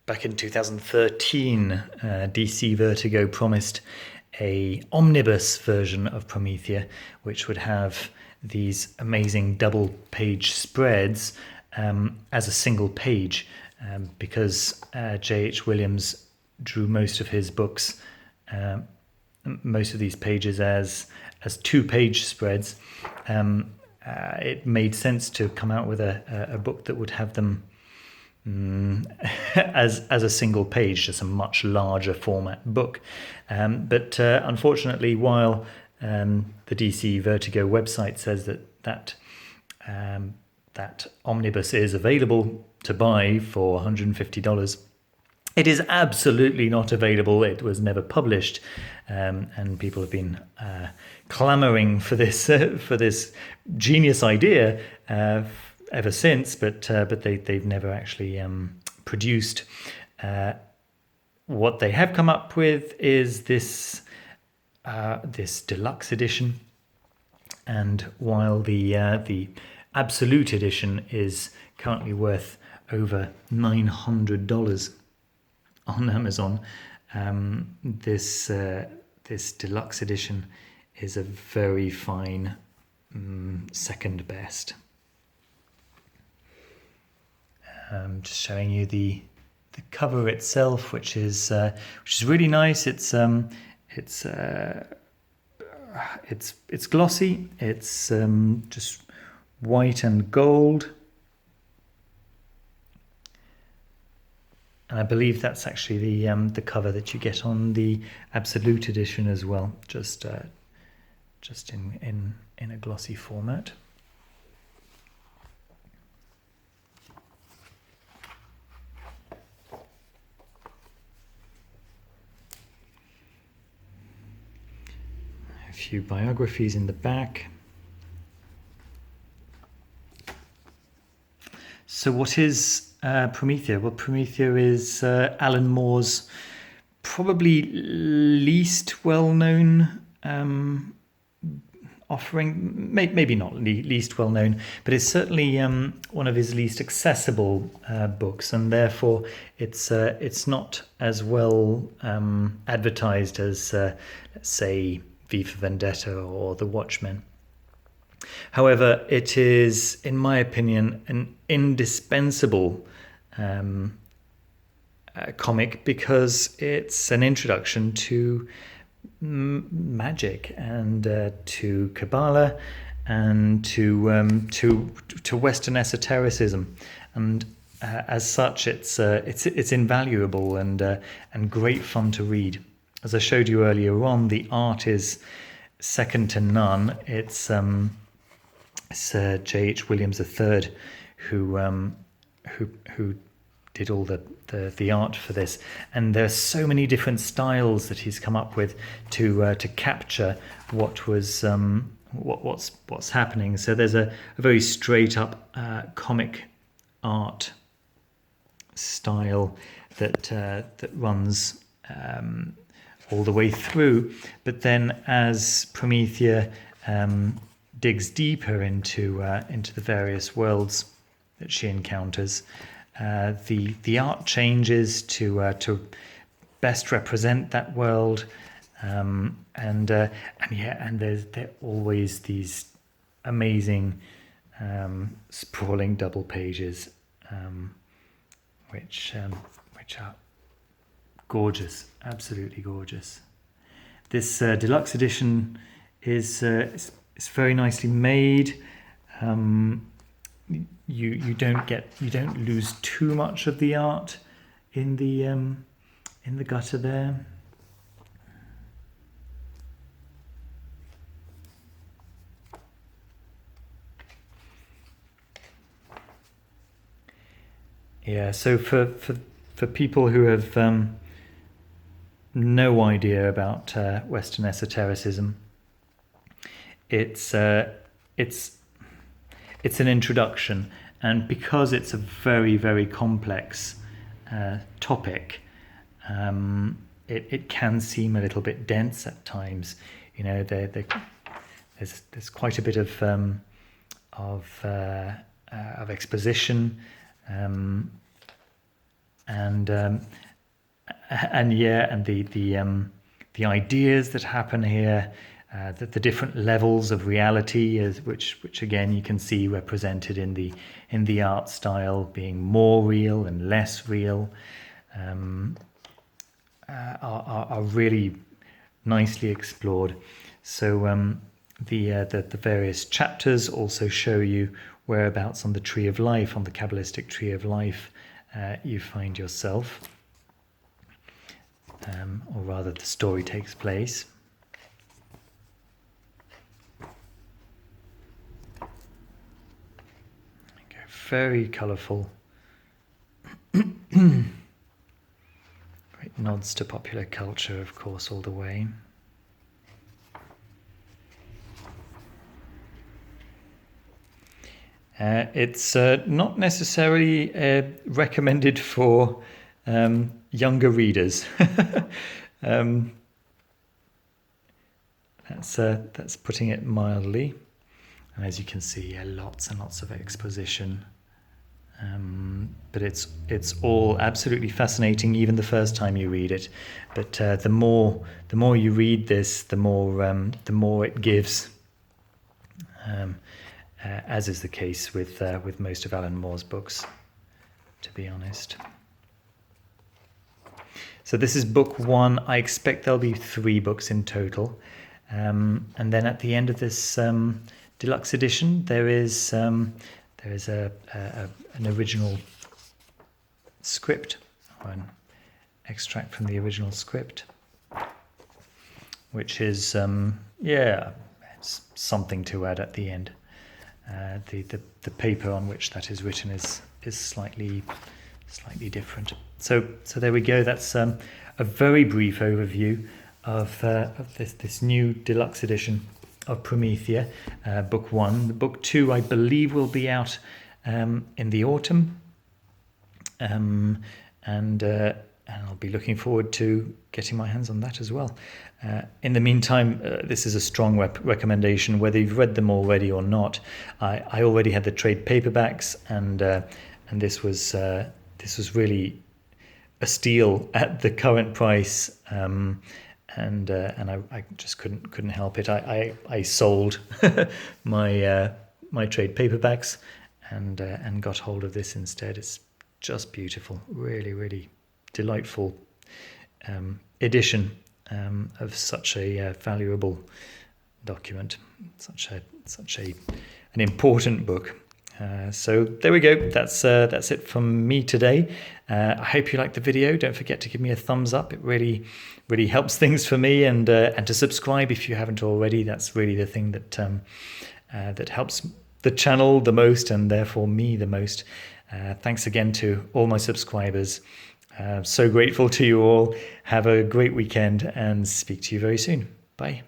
Back in 2013, DC Vertigo promised a omnibus version of Promethea, which would have these amazing double-page spreads as a single page, because J.H. Williams drew most of his books, most of these pages as two-page spreads. It made sense to come out with a book that would have them as a single page, just a much larger format book. But unfortunately, while the DC Vertigo website says that omnibus is available to buy for $150, it is absolutely not available. It was never published, and people have been clamoring for this genius idea ever since, but they've never actually produced. What they have come up with is this deluxe edition, and while the absolute edition is currently worth over $900 on Amazon, this deluxe edition is a very fine second best. Just showing you the cover itself, which is really nice. It's glossy. It's just white and gold, and I believe that's actually the cover that you get on the Absolute edition as well. Just in a glossy format. A few biographies in the back. So what is Promethea? Well, Promethea is Alan Moore's probably least well-known offering. Maybe not least well-known, but it's certainly one of his least accessible books, and therefore it's not as well advertised as, let's say, V for Vendetta or The Watchmen. However, it is, in my opinion, an indispensable comic because it's an introduction to magic and to Kabbalah and to Western esotericism, and as such, it's invaluable and great fun to read. As I showed you earlier on, the art is second to none. It's J.H. Williams III who did all the art for this, and there are so many different styles that he's come up with to capture what's happening. So there's a very straight up comic art style that runs all the way through, but then as Promethea digs deeper into the various worlds that she encounters, the art changes to best represent that world, and there are always these amazing sprawling double pages, which are gorgeous, absolutely gorgeous. This deluxe edition is very nicely made. You don't lose too much of the art in the gutter there. Yeah, so for people who have no idea about Western esotericism, it's an introduction, and because it's a very, very complex topic, it can seem a little bit dense at times. You know, there's quite a bit of exposition, and the ideas that happen here, that the different levels of reality, which again you can see represented in the art style, being more real and less real, are really nicely explored. So the various chapters also show you whereabouts on the tree of life, on the Kabbalistic tree of life, you find yourself, or rather the story takes place. Very colourful. Great nods to popular culture, of course, all the way. It's not necessarily recommended for younger readers. That's putting it mildly. And as you can see, lots and lots of exposition. But it's all absolutely fascinating, even the first time you read it. But the more you read this, the more it gives. As is the case with most of Alan Moore's books, to be honest. So this is book 1. I expect there'll be 3 books in total, and then at the end of this deluxe edition, there is an original script, or an extract from the original script, which is it's something to add at the end. The paper on which that is written is slightly different. So there we go. That's a very brief overview of this new deluxe edition of Promethea, book 1. Book 2, I believe, will be out in the autumn, and I'll be looking forward to getting my hands on that as well. In the meantime, this is a strong recommendation, whether you've read them already or not. I already had the trade paperbacks, and this was really a steal at the current price, and I just couldn't help it. I sold my trade paperbacks and got hold of this instead. It's just beautiful, really delightful edition of such a valuable document, such an important book. So there we go. That's it from me today. I hope you liked the video. Don't forget to give me a thumbs up. It really helps things for me, and to subscribe if you haven't already. That's really the thing that helps the channel the most, and therefore me the most. Thanks again to all my subscribers. So grateful to you all. Have a great weekend, and speak to you very soon. Bye.